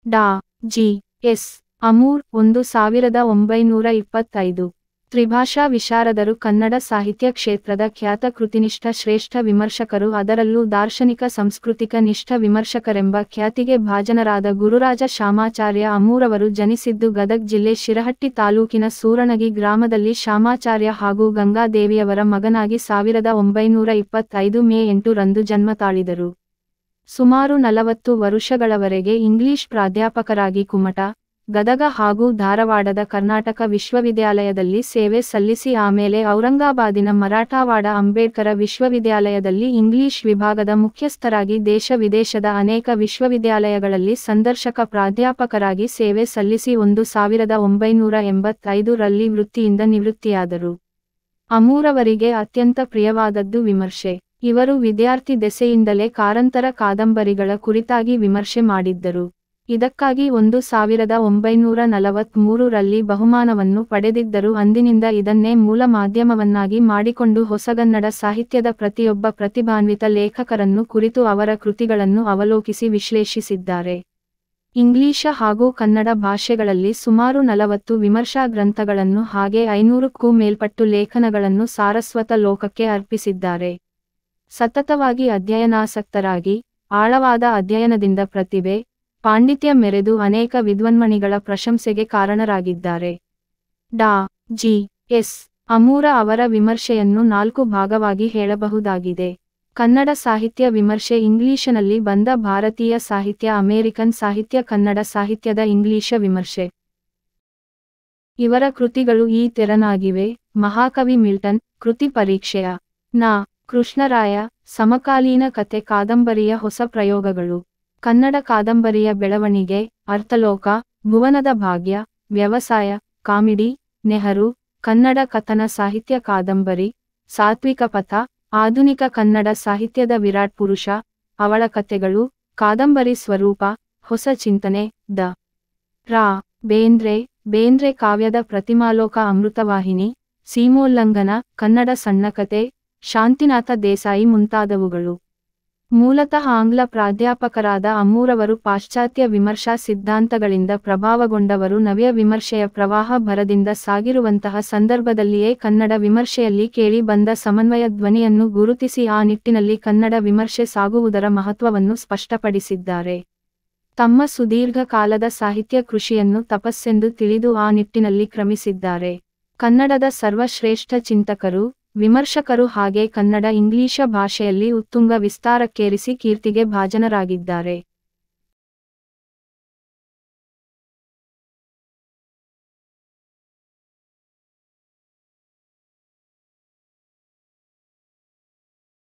ಡಾ. G. S. Amur 1925. ತ್ರಿಭಾಷಾ ವಿಶಾರದರು, Kannada ಸಾಹಿತ್ಯ ಕ್ಷೇತ್ರದ ಖ್ಯಾತ ಕೃತಿನಿಷ್ಠ ಶ್ರೇಷ್ಠ ವಿಮರ್ಶಕರು, ಅದರಲ್ಲೂ ದಾರ್ಶನಿಕ ಸಾಂಸ್ಕೃತಿಕ ನಿಷ್ಠ ವಿಮರ್ಶಕರೆಂಬ ಖ್ಯಾತಿಗೆ ಭಾಜನರಾದ ಗುರುರಾಜ ಶಾಮಾಚಾರ್ಯ ಅಮೂರವರು ಜನಿಸಿದ್ದು ಗದಗ ಜಿಲ್ಲೆ ಶಿರಹಟ್ಟಿ ತಾಲೂಕಿನ ಸೂರಣಗಿ ಗ್ರಾಮದಲ್ಲಿ ಶಾಮಾಚಾರ್ಯ ಹಾಗೂ ಗಂಗಾದೇವಿಯವರ ಮಗನಾಗಿ 1925 ಮೇ 8 ರಂದು ಜನ್ಮ ತಾಳಿದರು. ಸುಮಾರು 40 ವರುಷಗಳವರೆಗೆ ಇಂಗ್ಲಿಷ್ ಪ್ರಾಧ್ಯಾಪಕರಾಗಿ ಕುಮಟ, ಗದಗ ಹಾಗೂ ಧಾರವಾಡದ ಕರ್ನಾಟಕ ವಿಶ್ವವಿದ್ಯಾಲಯದಲ್ಲಿ ಸೇವೆ ಸಲ್ಲಿಸಿ ಆಮೇಲೆ ಔರಂಗಾಬಾದಿನ ಮರಾಠವಾಡ ಅಂಬೇಡ್ಕರ ವಿಶ್ವವಿದ್ಯಾಲಯದಲ್ಲಿ ಇಂಗ್ಲಿಷ್ ವಿಭಾಗದ ಮುಖ್ಯಸ್ಥರಾಗಿ ದೇಶ ವಿದೇಶದ ಅನೇಕ ವಿಶ್ವವಿದ್ಯಾಲಯಗಳಲ್ಲಿ ಸಂದರ್ಶಕ ಪ್ರಾಧ್ಯಾಪಕರಾಗಿ ಸೇವೆ ಸಲ್ಲಿಸಿ 1985 ರಲ್ಲಿ ವೃತ್ತಿಯಿಂದ ನಿವೃತ್ತಿಯಾದರು. ಅಮೂರವರಿಗೆ ಅತ್ಯಂತ ಪ್ರಿಯವಾದದ್ದು ವಿಮರ್ಶೆ. ಇವರು ವಿದ್ಯಾರ್ಥಿ ದೆಸೆಯಿಂದಲೇ ಕಾರಂತರ ಕಾದಂಬರಿಗಳ ಕುರಿತಾಗಿ ವಿಮರ್ಶೆ ಮಾಡಿದ್ದರು. ಇದಕ್ಕಾಗಿ 1943 ರಲ್ಲಿ ಬಹುಮಾನವನ್ನು ಪಡೆದಿದ್ದರು. ಅಂದಿನಿಂದ ಇದನ್ನೇ ಮೂಲ ಮಾಧ್ಯಮವನ್ನಾಗಿ ಮಾಡಿಕೊಂಡು ಹೊಸಗನ್ನಡ ಸಾಹಿತ್ಯದ ಪ್ರತಿಯೊಬ್ಬ ಪ್ರತಿಭಾನ್ವಿತ ಲೇಖಕರನ್ನು ಕುರಿತು ಅವರ ಕೃತಿಗಳನ್ನು ಅವಲೋಕಿಸಿ ವಿಶ್ಲೇಷಿಸಿದ್ದಾರೆ. ಇಂಗ್ಲಿಷ ಹಾಗೂ ಕನ್ನಡ ಭಾಷೆಗಳಲ್ಲಿ ಸುಮಾರು 40 ವಿಮರ್ಶಾ ಗ್ರಂಥಗಳನ್ನು ಹಾಗೆ 500ಕ್ಕೂ ಮೇಲ್ಪಟ್ಟು ಲೇಖನಗಳನ್ನು ಸಾರಸ್ವತ ಲೋಕಕ್ಕೆ ಅರ್ಪಿಸಿದ್ದಾರೆ. ಸತತವಾಗಿ ಅಧ್ಯಯನಾಸಕ್ತರಾಗಿ, ಆಳವಾದ ಅಧ್ಯಯನದಿಂದ ಪ್ರತಿಭೆ, ಪಾಂಡಿತ್ಯ ಮೆರೆದು ಅನೇಕ ವಿದ್ವನ್ಮಣಿಗಳ ಪ್ರಶಂಸೆಗೆ ಕಾರಣರಾಗಿದ್ದಾರೆ. ಡಾ. ಜಿ. ಎಸ್. ಅಮೂರ ಅವರ ವಿಮರ್ಶೆಯನ್ನು 4 ಭಾಗವಾಗಿ ಹೇಳಬಹುದಾಗಿದೆ. ಕನ್ನಡ ಸಾಹಿತ್ಯ ವಿಮರ್ಶೆ, ಇಂಗ್ಲಿಶಿನಲ್ಲಿ ಬಂದ ಭಾರತೀಯ ಸಾಹಿತ್ಯ, ಅಮೆರಿಕನ್ ಸಾಹಿತ್ಯ, ಕನ್ನಡ ಸಾಹಿತ್ಯದ ಇಂಗ್ಲಿಶ ವಿಮರ್ಶೆ. ಇವರ ಕೃತಿಗಳು ಈ ತೆರನಾಗಿವೆ: ಮಹಾಕವಿ ಮಿಲ್ಟನ್, ಕೃತಿ ಪರೀಕ್ಷೆಯ ನ. ಕೃಷ್ಣರಾಯ, ಸಮಕಾಲೀನ ಕತೆ ಕಾದಂಬರಿಯ ಹೊಸ ಪ್ರಯೋಗಗಳು, ಕನ್ನಡ ಕಾದಂಬರಿಯ ಬೆಳವಣಿಗೆ, ಅರ್ಥಲೋಕ, ಭುವನದ ಭಾಗ್ಯ, ವ್ಯವಸಾಯ, ಕಾಮಿಡಿ, ನೆಹರು, ಕನ್ನಡ ಕಥನ ಸಾಹಿತ್ಯ ಕಾದಂಬರಿ, ಸಾತ್ವಿಕ ಪಥ, ಆಧುನಿಕ ಕನ್ನಡ ಸಾಹಿತ್ಯದ ವಿರಾಟ್ ಪುರುಷ, ಅವಳ ಕಥೆಗಳು, ಕಾದಂಬರಿ ಸ್ವರೂಪ, ಹೊಸ ಚಿಂತನೆ, ದ. ರಾ. ಬೇಂದ್ರೆ ಕಾವ್ಯದ ಪ್ರತಿಮಾಲೋಕ, ಅಮೃತವಾಹಿನಿ, ಸೀಮೋಲ್ಲಂಘನ, ಕನ್ನಡ ಸಣ್ಣಕತೆ, ಶಾಂತಿನಾಥ ದೇಸಾಯಿ ಮುಂತಾದವುಗಳು. ಮೂಲತಃ ಆಂಗ್ಲ ಪ್ರಾಧ್ಯಾಪಕರಾದ ಅಮೂರವರು ಪಾಶ್ಚಾತ್ಯ ವಿಮರ್ಶಾ ಸಿದ್ಧಾಂತಗಳಿಂದ ಪ್ರಭಾವಗೊಂಡವರು. ನವ್ಯ ವಿಮರ್ಶೆಯ ಪ್ರವಾಹ ಭರದಿಂದ ಸಾಗಿರುವಂತಹ ಸಂದರ್ಭದಲ್ಲಿಯೇ ಕನ್ನಡ ವಿಮರ್ಶೆಯಲ್ಲಿ ಕೇಳಿ ಬಂದ ಸಮನ್ವಯ ಧ್ವನಿಯನ್ನು ಗುರುತಿಸಿ ಆ ನಿಟ್ಟಿನಲ್ಲಿ ಕನ್ನಡ ವಿಮರ್ಶೆ ಸಾಗುವುದರ ಮಹತ್ವವನ್ನು ಸ್ಪಷ್ಟಪಡಿಸಿದ್ದಾರೆ. ತಮ್ಮ ಸುದೀರ್ಘ ಕಾಲದ ಸಾಹಿತ್ಯ ಕೃಷಿಯನ್ನು ತಪಸ್ಸೆಂದು ತಿಳಿದು ಆ ನಿಟ್ಟಿನಲ್ಲಿ ಕ್ರಮಿಸಿದ್ದಾರೆ. ಕನ್ನಡದ ಸರ್ವಶ್ರೇಷ್ಠ ಚಿಂತಕರು, ವಿಮರ್ಶಕರು ಹಾಗೆ ಕನ್ನಡ ಇಂಗ್ಲಿಶ ಭಾಷೆಯಲ್ಲಿ ಉತ್ತುಂಗ ವಿಸ್ತಾರಕ್ಕೇರಿಸಿ ಕೀರ್ತಿಗೆ ಭಾಜನರಾಗಿದ್ದಾರೆ.